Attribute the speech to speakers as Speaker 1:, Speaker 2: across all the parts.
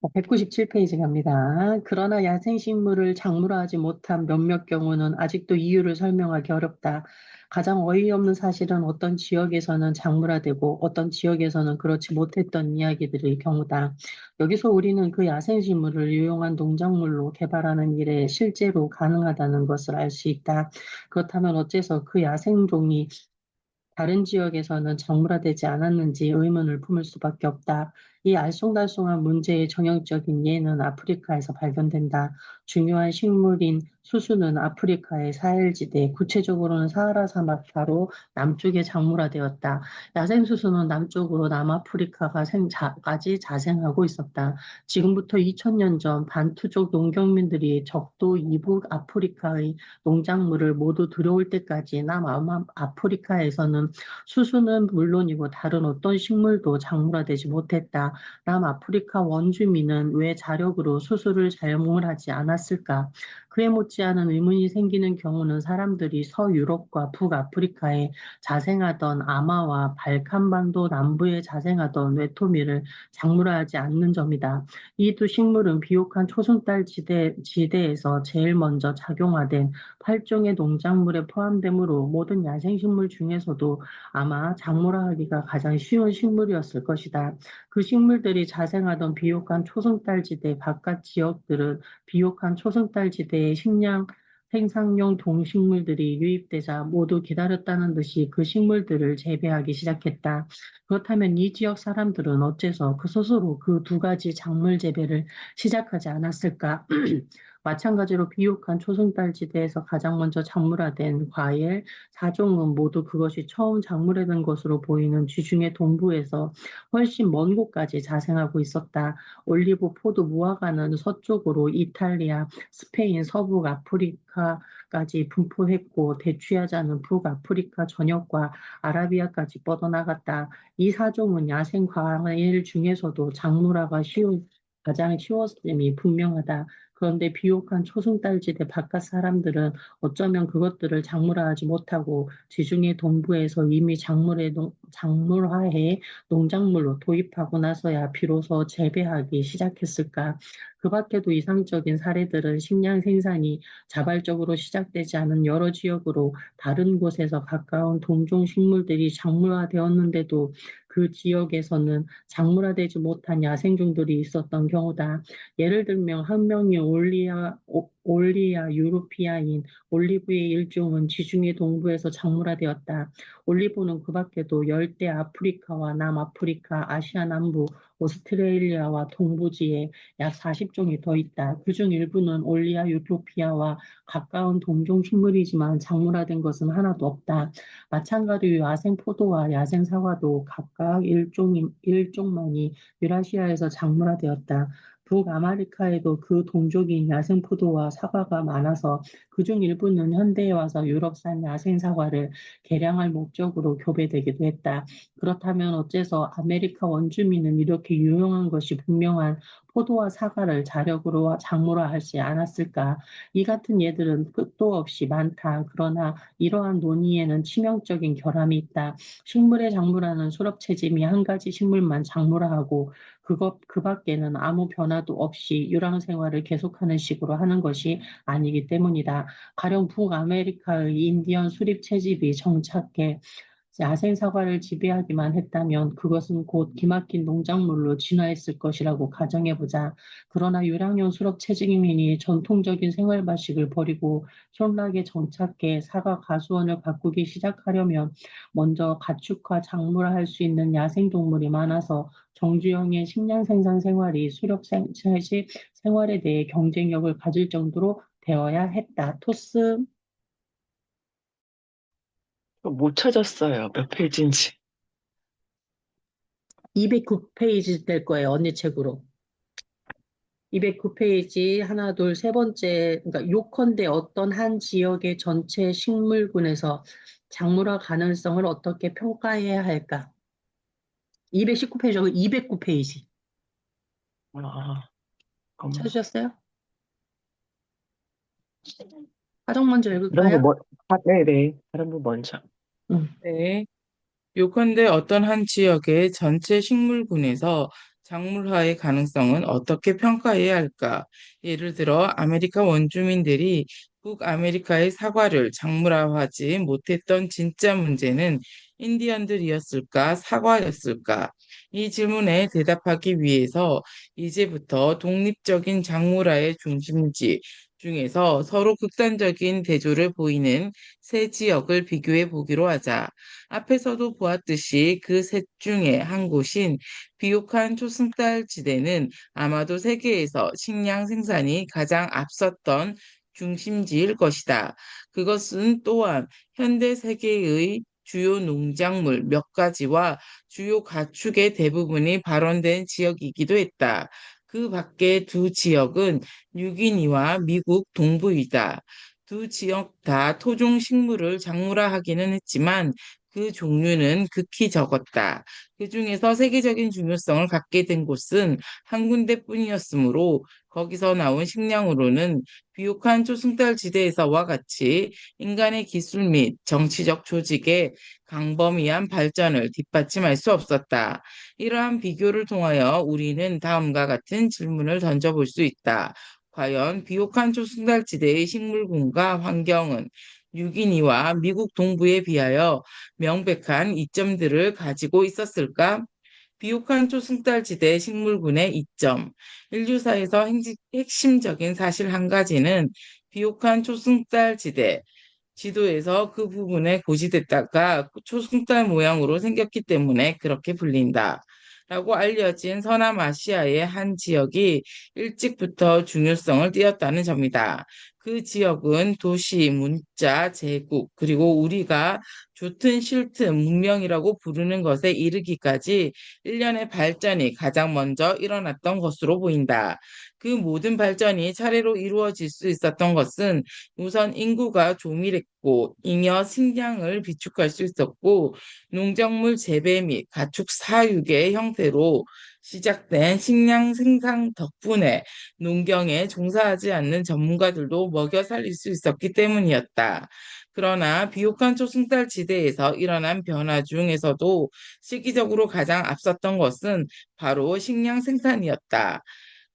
Speaker 1: 197페이지 갑니다. 그러나 야생식물을 작물화하지 못한 몇몇 경우는 아직도 이유를 설명하기 어렵다. 가장 어이없는 사실은 어떤 지역에서는 작물화되고 어떤 지역에서는 그렇지 못했던 이야기들의 경우다. 여기서 우리는 그 야생식물을 유용한 농작물로 개발하는 일에 실제로 가능하다는 것을 알 수 있다. 그렇다면 어째서 그 야생종이 다른 지역에서는 정물화되지 않았는지 의문을 품을 수밖에 없다. 이 알쏭달쏭한 문제의 전형적인 예는 아프리카에서 발견된다. 중요한 식물인 수수는 아프리카의 사헬지대, 구체적으로는 사하라 사막 바로 남쪽에 작물화되었다. 야생수수는 남쪽으로 남아프리카까지 자생하고 있었다. 지금부터 2000년 전 반투족 농경민들이 적도 이북 아프리카의 농작물을 모두 들여올 때까지 남아프리카에서는 수수는 물론이고 다른 어떤 식물도 작물화되지 못했다. 남아프리카 원주민은 왜 자력으로 수수를 사용을 하지 않았을까? 그에 못지않은 의문이 생기는 경우는 사람들이 서유럽과 북아프리카에 자생하던 아마와 발칸반도 남부에 자생하던 외토미를 작물화하지 않는 점이다. 이 두 식물은 비옥한 초승달 지대에서 제일 먼저 작용화된 8종의 농작물에 포함되므로 모든 야생식물 중에서도 아마 작물화하기가 가장 쉬운 식물이었을 것이다. 그 식물들이 자생하던 비옥한 초승달지대 바깥 지역들은 비옥한 초승달지대의 식량 생산용 동식물들이 유입되자 모두 기다렸다는 듯이 그 식물들을 재배하기 시작했다. 그렇다면 이 지역 사람들은 어째서 그 스스로 그 두 가지 작물 재배를 시작하지 않았을까? 마찬가지로 비옥한 초승달지대에서 가장 먼저 작물화된 과일, 4종은 모두 그것이 처음 작물화된 것으로 보이는 지중해 동부에서 훨씬 먼 곳까지 자생하고 있었다. 올리브, 포도, 무화과는 서쪽으로 이탈리아, 스페인, 서북 아프리카까지 분포했고 대추야자는 북아프리카 전역과 아라비아까지 뻗어나갔다. 이 4종은 야생 과일 중에서도 작물화가 가장 쉬웠음이 분명하다. 그런데 비옥한 초승달지대 바깥 사람들은 어쩌면 그것들을 작물화하지 못하고 지중해 동부에서 이미 작물화해 농작물로 도입하고 나서야 비로소 재배하기 시작했을까? 그 밖에도 이상적인 사례들은 식량 생산이 자발적으로 시작되지 않은 여러 지역으로 다른 곳에서 가까운 동종 식물들이 작물화되었는데도 그 지역에서는 작물화되지 못한 야생종들이 있었던 경우다. 예를 들면 한 명의 올리아 유로피아인 올리브의 일종은 지중해 동부에서 작물화되었다. 올리브는 그 밖에도 열대 아프리카와 남아프리카, 아시아 남부, 오스트레일리아와 동부지에 약 40종이 더 있다. 그중 일부는 올리아 유토피아와 가까운 동종 식물이지만 작물화된 것은 하나도 없다. 마찬가지로 야생 포도와 야생 사과도 각각 일종만이 유라시아에서 작물화되었다. 북아메리카에도 그 동족인 야생 포도와 사과가 많아서 그중 일부는 현대에 와서 유럽산 야생 사과를 개량할 목적으로 교배되기도 했다. 그렇다면 어째서 아메리카 원주민은 이렇게 유용한 것이 분명한 포도와 사과를 자력으로 작물화하지 않았을까? 이 같은 예들은 끝도 없이 많다. 그러나 이러한 논의에는 치명적인 결함이 있다. 식물의 작물화는 수렵체짐이 한 가지 식물만 작물화하고 그 밖에는 아무 변화도 없이 유랑 생활을 계속하는 식으로 하는 것이 아니기 때문이다. 가령 북아메리카의 인디언 수립 채집이 정착해 야생 사과를 지배하기만 했다면 그것은 곧 기막힌 농작물로 진화했을 것이라고 가정해보자. 그러나 유랑용 수렵 채집민이 전통적인 생활 방식을 버리고촌락에 정착해 사과 가수원을 가꾸기 시작하려면 먼저 가축화 작물화할 수 있는 야생 동물이 많아서 정주영의 식량 생산 생활이 채집 생활에 대해 경쟁력을 가질 정도로 되어야 했다. 토스
Speaker 2: 못 찾았어요. 몇 페이지인지.
Speaker 1: 209페이지 될 거예요. 언니 책으로. 209페이지 하나, 둘, 세 번째, 그러니까 요컨대 어떤 한 지역의 전체 식물군에서 작물화 가능성을 어떻게 평가해야 할까? 219페이지하고 209페이지.
Speaker 2: 아, 잠깐만.
Speaker 1: 찾으셨어요? 가정 먼저
Speaker 2: 다른 분
Speaker 1: 읽을까요?
Speaker 2: 네네. 다른 분 먼저.
Speaker 1: 응.
Speaker 3: 네. 요컨대 어떤 한 지역의 전체 식물군에서 작물화의 가능성은 어떻게 평가해야 할까? 예를 들어 아메리카 원주민들이 북아메리카의 사과를 작물화하지 못했던 진짜 문제는 인디언들이었을까, 사과였을까? 이 질문에 대답하기 위해서 이제부터 독립적인 작물화의 중심지 중에서 서로 극단적인 대조를 보이는 세 지역을 비교해 보기로 하자. 앞에서도 보았듯이 그 셋 중에 한 곳인 비옥한 초승달 지대는 아마도 세계에서 식량 생산이 가장 앞섰던 중심지일 것이다. 그것은 또한 현대 세계의 주요 농작물 몇 가지와 주요 가축의 대부분이 발원된 지역이기도 했다. 그 밖의 두 지역은 뉴기니와 미국 동부이다. 두 지역 다 토종 식물을 작물화하기는 했지만 그 종류는 극히 적었다. 그 중에서 세계적인 중요성을 갖게 된 곳은 한 군데뿐이었으므로 거기서 나온 식량으로는 비옥한 초승달 지대에서와 같이 인간의 기술 및 정치적 조직의 강범위한 발전을 뒷받침할 수 없었다. 이러한 비교를 통하여 우리는 다음과 같은 질문을 던져볼 수 있다. 과연 비옥한 초승달 지대의 식물군과 환경은 유기니와 미국 동부에 비하여 명백한 이점들을 가지고 있었을까? 비옥한 초승달지대 식물군의 이점. 인류사에서 핵심적인 사실 한 가지는 비옥한 초승달지대 지도에서 그 부분에 고지됐다가 초승달 모양으로 생겼기 때문에 그렇게 불린다. 라고 알려진 서남아시아의 한 지역이 일찍부터 중요성을 띠었다는 점이다. 그 지역은 도시, 문자, 제국, 그리고 우리가 좋든 싫든 문명이라고 부르는 것에 이르기까지 일련의 발전이 가장 먼저 일어났던 것으로 보인다. 그 모든 발전이 차례로 이루어질 수 있었던 것은 우선 인구가 조밀했고 잉여 식량을 비축할 수 있었고 농작물 재배 및 가축 사육의 형태로 시작된 식량 생산 덕분에 농경에 종사하지 않는 전문가들도 먹여 살릴 수 있었기 때문이었다. 그러나 비옥한 초승달 지대에서 일어난 변화 중에서도 시기적으로 가장 앞섰던 것은 바로 식량 생산이었다.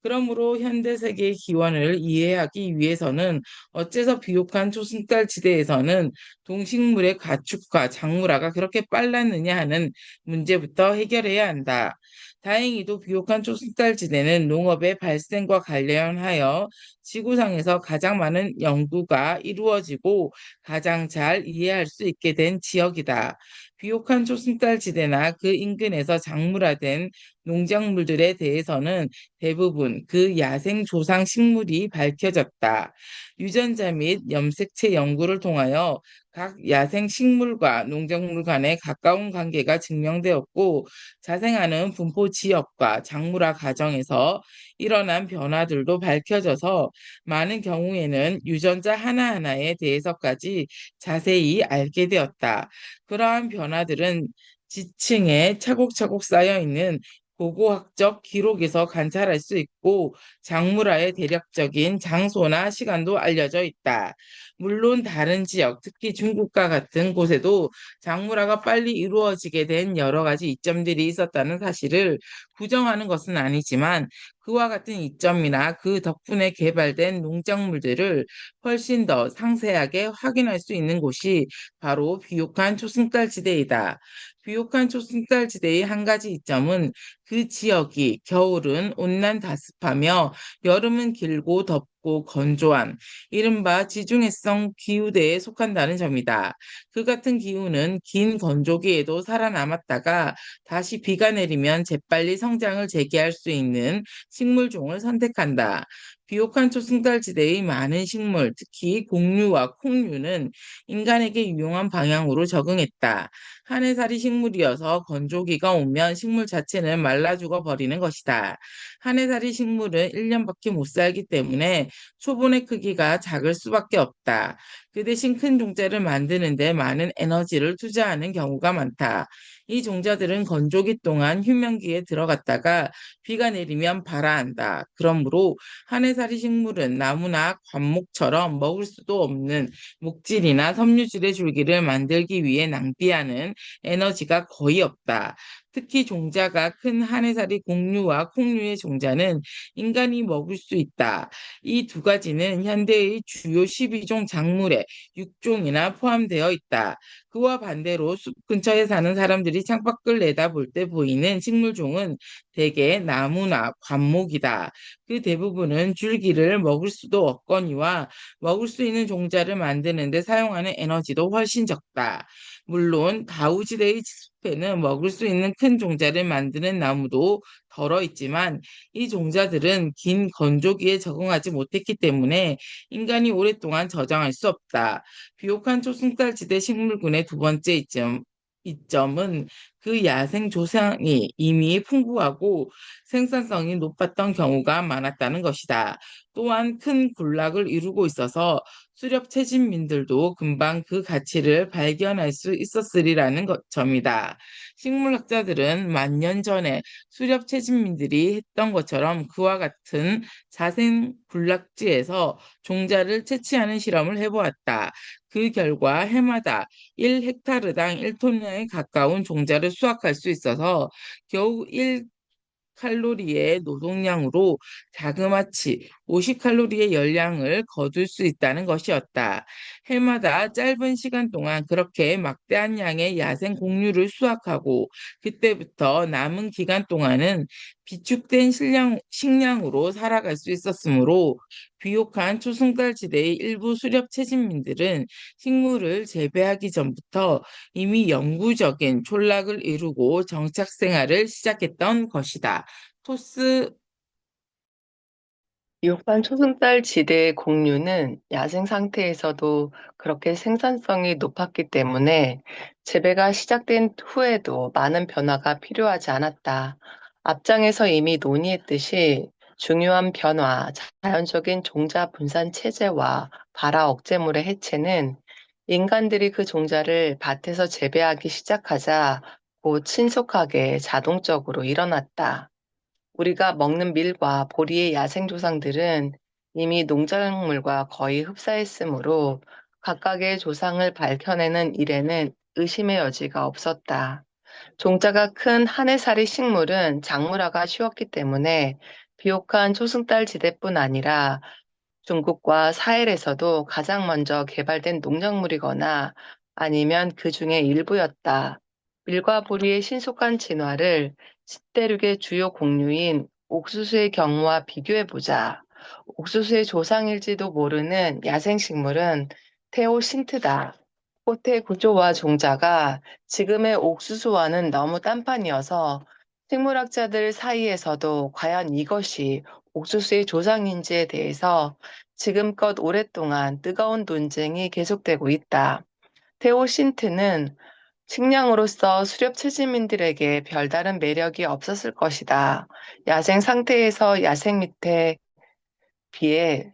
Speaker 3: 그러므로 현대 세계의 기원을 이해하기 위해서는 어째서 비옥한 초승달 지대에서는 동식물의 가축과 작물화가 그렇게 빨랐느냐 하는 문제부터 해결해야 한다. 다행히도 비옥한 초승달 지대는 농업의 발생과 관련하여 지구상에서 가장 많은 연구가 이루어지고 가장 잘 이해할 수 있게 된 지역이다. 비옥한 초승달 지대나 그 인근에서 작물화된 농작물들에 대해서는 대부분 그 야생 조상 식물이 밝혀졌다. 유전자 및 염색체 연구를 통하여 각 야생 식물과 농작물 간의 가까운 관계가 증명되었고 자생하는 분포 지역과 작물화 과정에서 일어난 변화들도 밝혀져서 많은 경우에는 유전자 하나하나에 대해서까지 자세히 알게 되었다. 그러한 변화들은 지층에 차곡차곡 쌓여 있는 고고학적 기록에서 관찰할 수 있고 작물화의 대략적인 장소나 시간도 알려져 있다. 물론 다른 지역, 특히 중국과 같은 곳에도 작물화가 빨리 이루어지게 된 여러 가지 이점들이 있었다는 사실을 부정하는 것은 아니지만 그와 같은 이점이나 그 덕분에 개발된 농작물들을 훨씬 더 상세하게 확인할 수 있는 곳이 바로 비옥한 초승달 지대이다. 비옥한 초승달 지대의 한 가지 이점은 그 지역이 겨울은 온난 다습하며 여름은 길고 덥고 건조한 이른바 지중해성 기후대에 속한다는 점이다. 그 같은 기후는 긴 건조기에도 살아남았다가 다시 비가 내리면 재빨리 성장을 재개할 수 있는 식물종을 선택한다. 비옥한 초승달지대의 많은 식물, 특히 곡류와 콩류는 인간에게 유용한 방향으로 적응했다. 한 해살이 식물이어서 건조기가 오면 식물 자체는 말라 죽어 버리는 것이다. 한 해살이 식물은 1년밖에 못 살기 때문에 초본의 크기가 작을 수밖에 없다. 그 대신 큰 종자를 만드는 데 많은 에너지를 투자하는 경우가 많다. 이 종자들은 건조기 동안 휴면기에 들어갔다가 비가 내리면 발아한다. 그러므로 한해살이 식물은 나무나 관목처럼 먹을 수도 없는 목질이나 섬유질의 줄기를 만들기 위해 낭비하는 에너지가 거의 없다. 특히 종자가 큰 한해살이 곡류와 콩류의 종자는 인간이 먹을 수 있다. 이 두 가지는 현대의 주요 12종 작물의 6종이나 포함되어 있다. 그와 반대로 숲 근처에 사는 사람들이 창밖을 내다볼 때 보이는 식물종은 대개 나무나 관목이다. 그 대부분은 줄기를 먹을 수도 없거니와 먹을 수 있는 종자를 만드는 데 사용하는 에너지도 훨씬 적다. 물론 다우지대의 숲에는 먹을 수 있는 큰 종자를 만드는 나무도 덜어 있지만 이 종자들은 긴 건조기에 적응하지 못했기 때문에 인간이 오랫동안 저장할 수 없다. 비옥한 초승달지대 식물군의 두 번째 이점은 그 야생 조상이 이미 풍부하고 생산성이 높았던 경우가 많았다는 것이다. 또한 큰 군락을 이루고 있어서 수렵 채집민들도 금방 그 가치를 발견할 수 있었으리라는 점이다. 식물학자들은 만 년 전에 수렵 채집민들이 했던 것처럼 그와 같은 자생 군락지에서 종자를 채취하는 실험을 해보았다. 그 결과 해마다 1헥타르당 1톤에 가까운 종자를 수확할 수 있어서 겨우 1칼로리의 노동량으로 자그마치 50칼로리의 열량을 거둘 수 있다는 것이었다. 해마다 짧은 시간 동안 그렇게 막대한 양의 야생 곡류를 수확하고 그때부터 남은 기간 동안은 비축된 식량으로 살아갈 수 있었으므로 비옥한 초승달 지대의 일부 수렵 채집민들은 식물을 재배하기 전부터 이미 영구적인 촌락을 이루고 정착 생활을 시작했던 것이다. 토스.
Speaker 2: 비옥한 초승달 지대의 곡류는 야생 상태에서도 그렇게 생산성이 높았기 때문에 재배가 시작된 후에도 많은 변화가 필요하지 않았다. 앞장에서 이미 논의했듯이 중요한 변화, 자연적인 종자 분산 체제와 발화 억제물의 해체는 인간들이 그 종자를 밭에서 재배하기 시작하자 곧 신속하게 자동적으로 일어났다. 우리가 먹는 밀과 보리의 야생 조상들은 이미 농작물과 거의 흡사했으므로 각각의 조상을 밝혀내는 일에는 의심의 여지가 없었다. 종자가 큰 한해살이 식물은 작물화가 쉬웠기 때문에 비옥한 초승달 지대뿐 아니라 중국과 사헬에서도 가장 먼저 개발된 농작물이거나 아니면 그 중에 일부였다. 밀과 보리의 신속한 진화를 식대륙의 주요 곡류인 옥수수의 경우와 비교해보자. 옥수수의 조상일지도 모르는 야생식물은 테오신트다. 꽃의 구조와 종자가 지금의 옥수수와는 너무 딴판이어서 식물학자들 사이에서도 과연 이것이 옥수수의 조상인지에 대해서 지금껏 오랫동안 뜨거운 논쟁이 계속되고 있다. 테오신트는 식량으로서 수렵 채집민들에게 별다른 매력이 없었을 것이다. 야생 상태에서 비해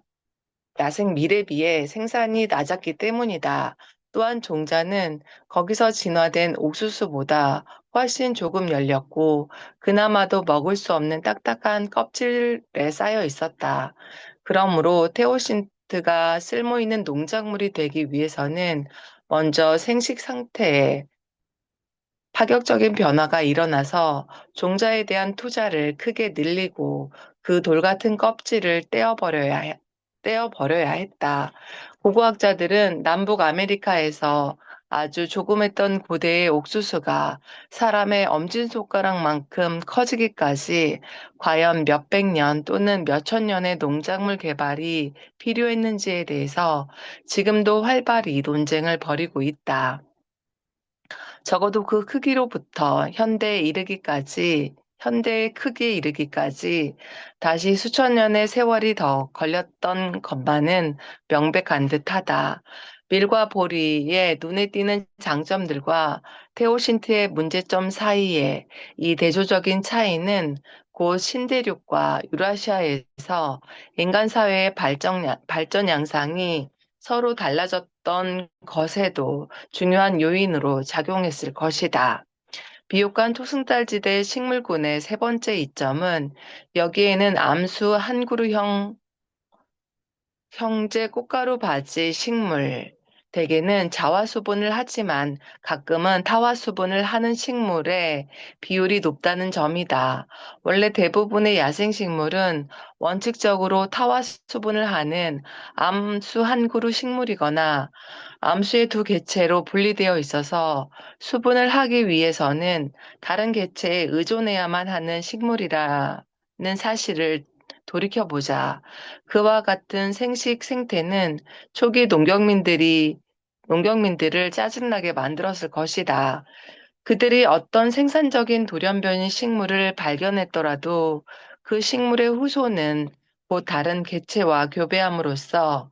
Speaker 2: 야생 밀에 비해 생산이 낮았기 때문이다. 또한 종자는 거기서 진화된 옥수수보다 훨씬 조금 열렸고 그나마도 먹을 수 없는 딱딱한 껍질에 쌓여 있었다. 그러므로 테오신트가 쓸모 있는 농작물이 되기 위해서는 먼저 생식 상태에 파격적인 변화가 일어나서 종자에 대한 투자를 크게 늘리고 그 돌 같은 껍질을 떼어버려야 했다. 고고학자들은 남북 아메리카에서 아주 조그맸던 고대의 옥수수가 사람의 엄지손가락만큼 커지기까지 과연 몇백 년 또는 몇천 년의 농작물 개발이 필요했는지에 대해서 지금도 활발히 논쟁을 벌이고 있다. 적어도 그 크기로부터 현대의 크기에 이르기까지 다시 수천 년의 세월이 더 걸렸던 것만은 명백한 듯하다. 밀과 보리의 눈에 띄는 장점들과 테오신트의 문제점 사이에 이 대조적인 차이는 곧 신대륙과 유라시아에서 인간 사회의 발전 양상이 서로 달라졌던 것에도 중요한 요인으로 작용했을 것이다. 비옥한 초승달지대 식물군의 세 번째 이점은 여기에는 암수 한 그루형 형제 꽃가루 바지 식물, 대개는 자화 수분을 하지만 가끔은 타화 수분을 하는 식물의 비율이 높다는 점이다. 원래 대부분의 야생식물은 원칙적으로 타화 수분을 하는 암수 한 그루 식물이거나 암수의 두 개체로 분리되어 있어서 수분을 하기 위해서는 다른 개체에 의존해야만 하는 식물이라는 사실을 돌이켜보자. 그와 같은 생식 생태는 초기 농경민들을 짜증나게 만들었을 것이다. 그들이 어떤 생산적인 돌연변이 식물을 발견했더라도 그 식물의 후손은 곧 다른 개체와 교배함으로써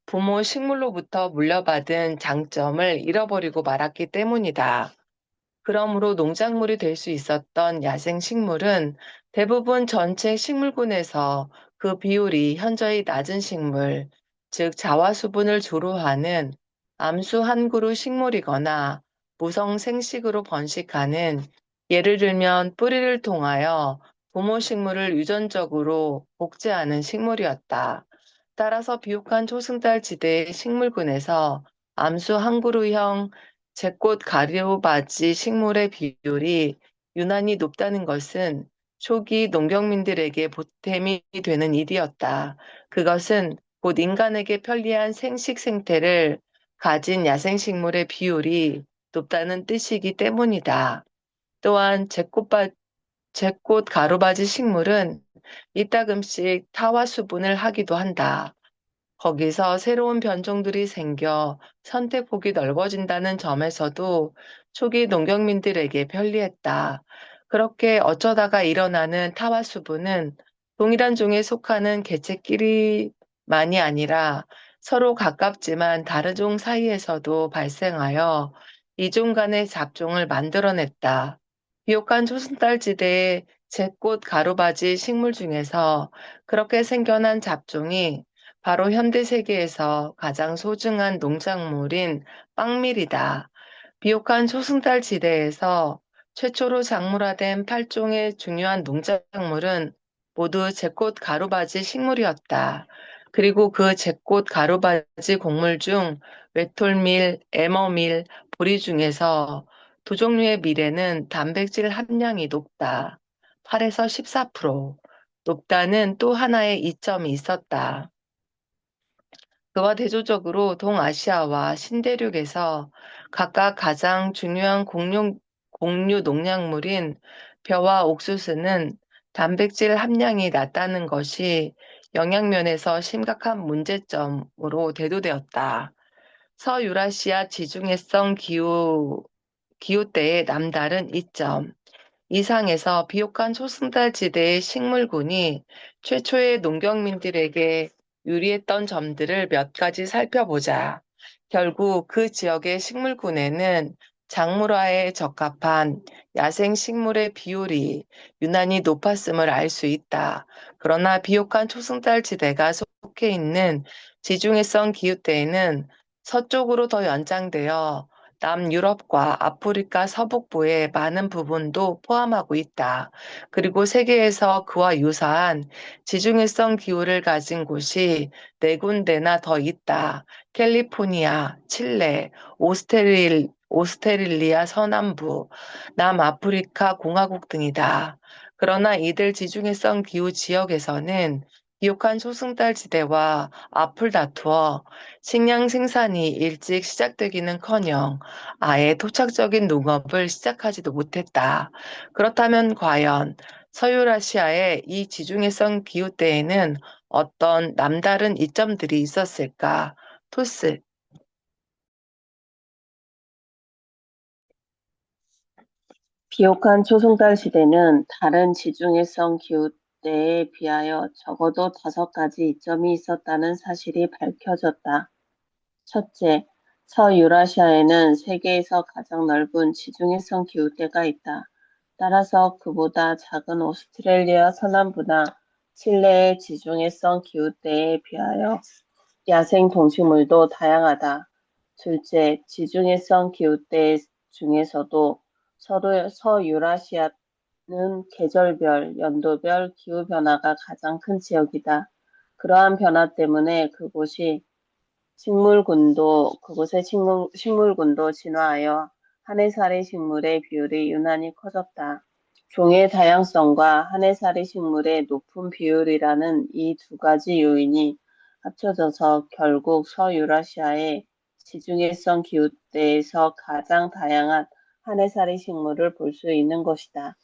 Speaker 2: 부모 식물로부터 물려받은 장점을 잃어버리고 말았기 때문이다. 그러므로 농작물이 될 수 있었던 야생 식물은 대부분 전체 식물군에서 그 비율이 현저히 낮은 식물, 즉 자화 수분을 주로 하는 암수 한 그루 식물이거나 무성 생식으로 번식하는, 예를 들면 뿌리를 통하여 부모 식물을 유전적으로 복제하는 식물이었다. 따라서 비옥한 초승달 지대의 식물군에서 암수 한 그루형 제꽃 가리바지 식물의 비율이 유난히 높다는 것은 초기 농경민들에게 보탬이 되는 일이었다. 그것은 곧 인간에게 편리한 생식 생태를 가진 야생식물의 비율이 높다는 뜻이기 때문이다. 또한 제꽃 가루바지 식물은 이따금씩 타화 수분을 하기도 한다. 거기서 새로운 변종들이 생겨 선택폭이 넓어진다는 점에서도 초기 농경민들에게 편리했다. 그렇게 어쩌다가 일어나는 타화 수분은 동일한 종에 속하는 개체끼리만이 아니라 서로 가깝지만 다른 종 사이에서도 발생하여 이종 간의 잡종을 만들어냈다. 비옥한 초승달지대의 제꽃 가루바지 식물 중에서 그렇게 생겨난 잡종이 바로 현대 세계에서 가장 소중한 농작물인 빵밀이다. 비옥한 초승달 지대에서 최초로 작물화된 8종의 중요한 농작물은 모두 제꽃 가루바지 식물이었다. 그리고 그 제꽃 가루바지 곡물 중 외톨밀, 에머밀, 보리 중에서 두 종류의 밀에는 단백질 함량이 높다. 8에서 14%. 높다는 또 하나의 이점이 있었다. 그와 대조적으로 동아시아와 신대륙에서 각각 가장 중요한 공유 농약물인 벼와 옥수수는 단백질 함량이 낮다는 것이 영양면에서 심각한 문제점으로 대두되었다. 서유라시아 지중해성 기후대의 남다른 이점. 이상에서 비옥한 초승달 지대의 식물군이 최초의 농경민들에게 유리했던 점들을 몇 가지 살펴보자. 결국 그 지역의 식물군에는 작물화에 적합한 야생 식물의 비율이 유난히 높았음을 알 수 있다. 그러나 비옥한 초승달 지대가 속해 있는 지중해성 기후대에는 서쪽으로 더 연장되어 남유럽과 아프리카 서북부의 많은 부분도 포함하고 있다. 그리고 세계에서 그와 유사한 지중해성 기후를 가진 곳이 네 군데나 더 있다. 캘리포니아, 칠레, 오스트레일리아 서남부, 남아프리카 공화국 등이다. 그러나 이들 지중해성 기후 지역에서는 비옥한 초승달 지대와 앞을 다투어 식량 생산이 일찍 시작되기는커녕 아예 토착적인 농업을 시작하지도 못했다. 그렇다면 과연 서유라시아의 이 지중해성 기후대에는 어떤 남다른 이점들이 있었을까? 토스.
Speaker 4: 비옥한 초승달 시대는 다른 지중해성 기후대에 비하여 적어도 5가지 이점이 있었다는 사실이 밝혀졌다. 첫째, 서유라시아에는 세계에서 가장 넓은 지중해성 기후대가 있다. 따라서 그보다 작은 오스트레일리아 서남부나 칠레의 지중해성 기후대에 비하여 야생 동식물도 다양하다. 둘째, 지중해성 기후대 중에서도 서유라시아는 계절별, 연도별 기후 변화가 가장 큰 지역이다. 그러한 변화 때문에 그곳의 식물군도 진화하여 한 해살이 식물의 비율이 유난히 커졌다. 종의 다양성과 한 해살이 식물의 높은 비율이라는 이 두 가지 요인이 합쳐져서 결국 서유라시아의 지중해성 기후대에서 가장 다양한 한 해살이 식물을 볼 수 있는 것이다.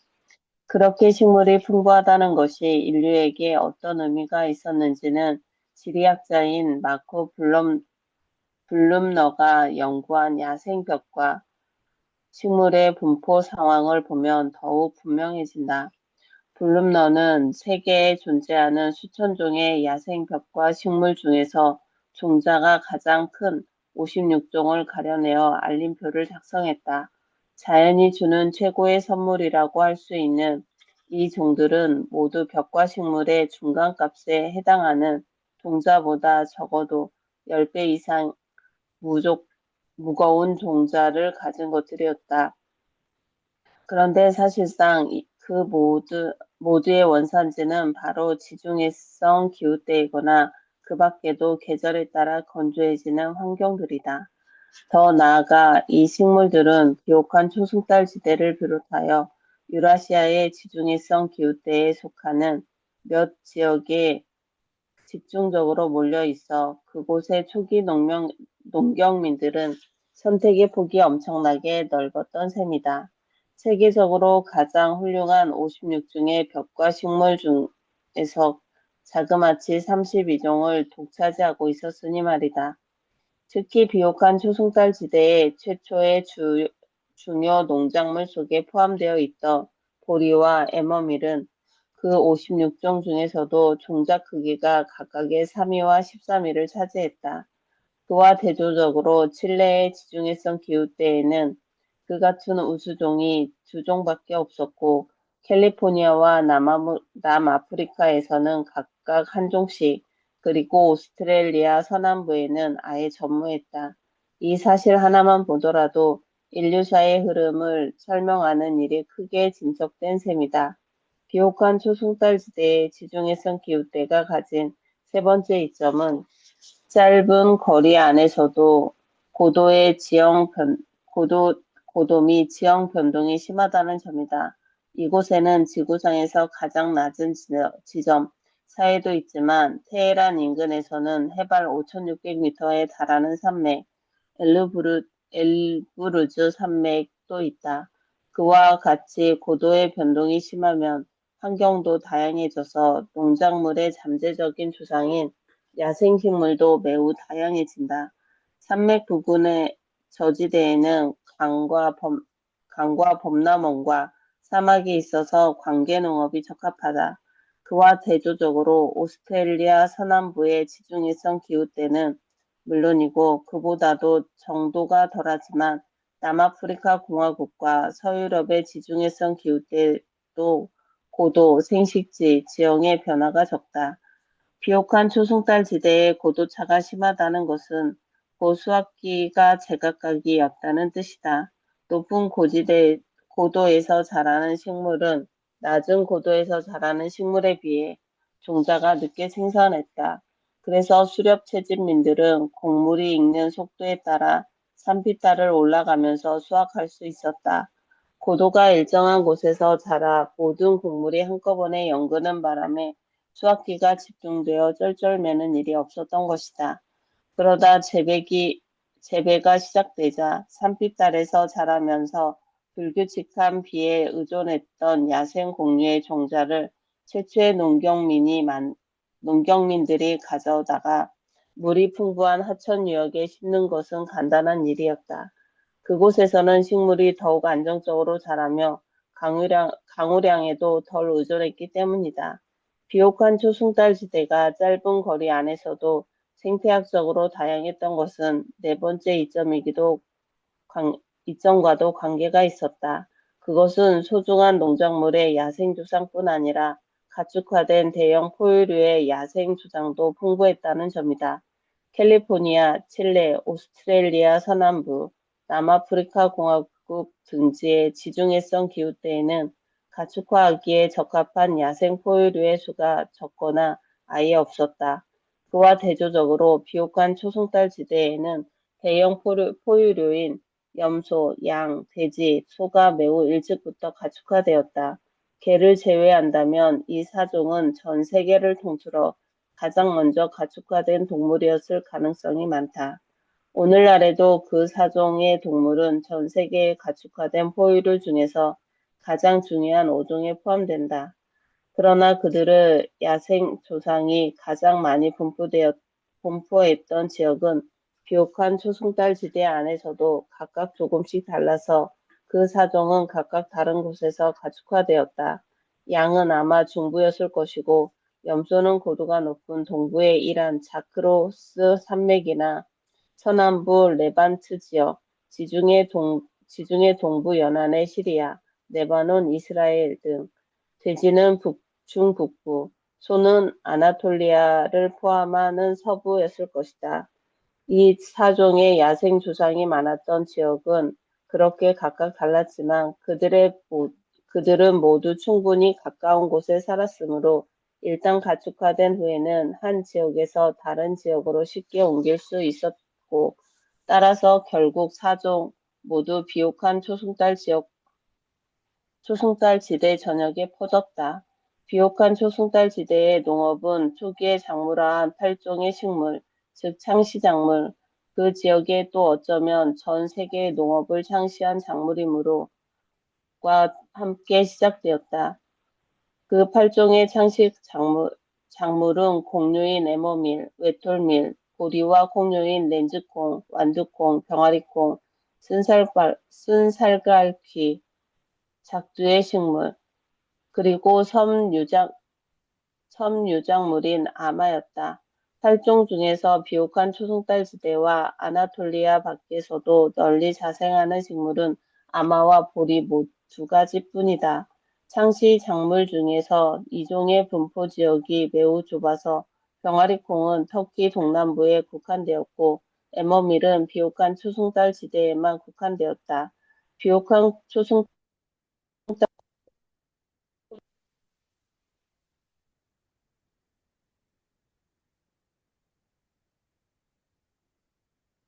Speaker 4: 그렇게 식물이 풍부하다는 것이 인류에게 어떤 의미가 있었는지는 지리학자인 마코 블룸너가 연구한 야생벽과 식물의 분포 상황을 보면 더욱 분명해진다. 블룸너는 세계에 존재하는 수천 종의 야생벽과 식물 중에서 종자가 가장 큰 56종을 가려내어 알림표를 작성했다. 자연이 주는 최고의 선물이라고 할 수 있는 이 종들은 모두 벽과 식물의 중간값에 해당하는 동자보다 적어도 10배 이상 무거운 종자를 가진 것들이었다. 그런데 사실상 그 모두의 원산지는 바로 지중해성 기후대이거나 그 밖에도 계절에 따라 건조해지는 환경들이다. 더 나아가 이 식물들은 비옥한 초승달 지대를 비롯하여 유라시아의 지중해성 기후대에 속하는 몇 지역에 집중적으로 몰려 있어 그곳의 초기 농경민들은 선택의 폭이 엄청나게 넓었던 셈이다. 세계적으로 가장 훌륭한 56종의 벽과 식물 중에서 자그마치 32종을 독차지하고 있었으니 말이다. 특히 비옥한 초승달 지대의 최초의 중요 농작물 속에 포함되어 있던 보리와 에머밀은 그 56종 중에서도 종작 크기가 각각의 3위와 13위를 차지했다. 그와 대조적으로 칠레의 지중해성 기후대에는 그 같은 우수종이 2종밖에 없었고 캘리포니아와 남아프리카에서는 각각 1종씩 그리고 오스트레일리아 서남부에는 아예 전무했다. 이 사실 하나만 보더라도 인류사의 흐름을 설명하는 일이 크게 진척된 셈이다. 비옥한 초승달지대의 지중해성 기후대가 가진 세 번째 이점은 짧은 거리 안에서도 고도 및 지형 변동이 심하다는 점이다. 이곳에는 지구상에서 가장 낮은 지점, 사해도 있지만 테헤란 인근에서는 해발 5,600m에 달하는 산맥, 엘브루즈 산맥도 있다. 그와 같이 고도의 변동이 심하면 환경도 다양해져서 농작물의 잠재적인 조상인 야생식물도 매우 다양해진다. 산맥 부근의 저지대에는 강과 범람원과 사막이 있어서 관계농업이 적합하다. 그와 대조적으로 오스트레일리아 서남부의 지중해성 기후대는 물론이고 그보다도 정도가 덜하지만 남아프리카 공화국과 서유럽의 지중해성 기후대도 고도, 생식지, 지형의 변화가 적다. 비옥한 초승달 지대의 고도차가 심하다는 것은 고수확기가 제각각이었다는 뜻이다. 높은 고도에서 자라는 식물은 낮은 고도에서 자라는 식물에 비해 종자가 늦게 생산했다. 그래서 수렵 채집민들은 곡물이 익는 속도에 따라 산비탈을 올라가면서 수확할 수 있었다. 고도가 일정한 곳에서 자라 모든 곡물이 한꺼번에 연그는 바람에 수확기가 집중되어 쩔쩔매는 일이 없었던 것이다. 그러다 재배가 시작되자 산빛달에서 자라면서 불규칙한 비에 의존했던 야생 공유의 종자를 최초의 농경민들이 가져다가 물이 풍부한 하천 유역에 심는 것은 간단한 일이었다. 그곳에서는 식물이 더욱 안정적으로 자라며 강우량에도 덜 의존했기 때문이다. 비옥한 초승달 지대가 짧은 거리 안에서도 생태학적으로 다양했던 것은 네 번째 이점과도 관계가 있었다. 그것은 소중한 농작물의 야생조상뿐 아니라 가축화된 대형 포유류의 야생조장도 풍부했다는 점이다. 캘리포니아, 칠레, 오스트레일리아 서남부, 남아프리카 북극 등지의 지중해성 기후대에는 가축화하기에 적합한 야생 포유류의 수가 적거나 아예 없었다. 그와 대조적으로 비옥한 초승달 지대에는 대형 포유류인 염소, 양, 돼지, 소가 매우 일찍부터 가축화되었다. 개를 제외한다면 이 사종은 전 세계를 통틀어 가장 먼저 가축화된 동물이었을 가능성이 많다. 오늘날에도 그 사종의 동물은 전 세계에 가축화된 포유류 중에서 가장 중요한 5종에 포함된다. 그러나 그들의 야생 조상이 가장 많이 분포했던 지역은 비옥한 초승달 지대 안에서도 각각 조금씩 달라서 그 사종은 각각 다른 곳에서 가축화되었다. 양은 아마 중부였을 것이고, 염소는 고도가 높은 동부의 이란 자크로스 산맥이나 서남부 레반트 지역, 지중해 동부 연안의 시리아, 레바논, 이스라엘 등, 돼지는 중북부, 소는 아나톨리아를 포함하는 서부였을 것이다. 이 사종의 야생 조상이 많았던 지역은 그렇게 각각 달랐지만 그들은 모두 충분히 가까운 곳에 살았으므로 일단 가축화된 후에는 한 지역에서 다른 지역으로 쉽게 옮길 수 있었고, 따라서 결국 사종 모두 비옥한 초승달 지대 전역에 퍼졌다. 비옥한 초승달 지대의 농업은 초기에 작물화한 8종의 식물, 즉 창시작물, 그 지역에 또 어쩌면 전 세계의 농업을 창시한 작물이므로 과 함께 시작되었다. 그 8종의 작물은 곡류인 에머밀, 외톨밀, 보리와 곡류인 렌즈콩, 완두콩, 병아리콩, 쓴살갈퀴, 작두의 식물, 그리고 섬유작물인 아마였다. 8종 중에서 비옥한 초승달 지대와 아나톨리아 밖에서도 널리 자생하는 식물은 아마와 보리 두 가지뿐이다. 창시 작물 중에서 이 종의 분포 지역이 매우 좁아서 병아리콩은 터키 동남부에 국한되었고 에머밀은 비옥한 초승달 지대에만 국한되었다. 비옥한 초승달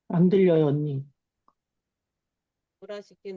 Speaker 1: 안 들려요, 언니.
Speaker 4: 물화시킨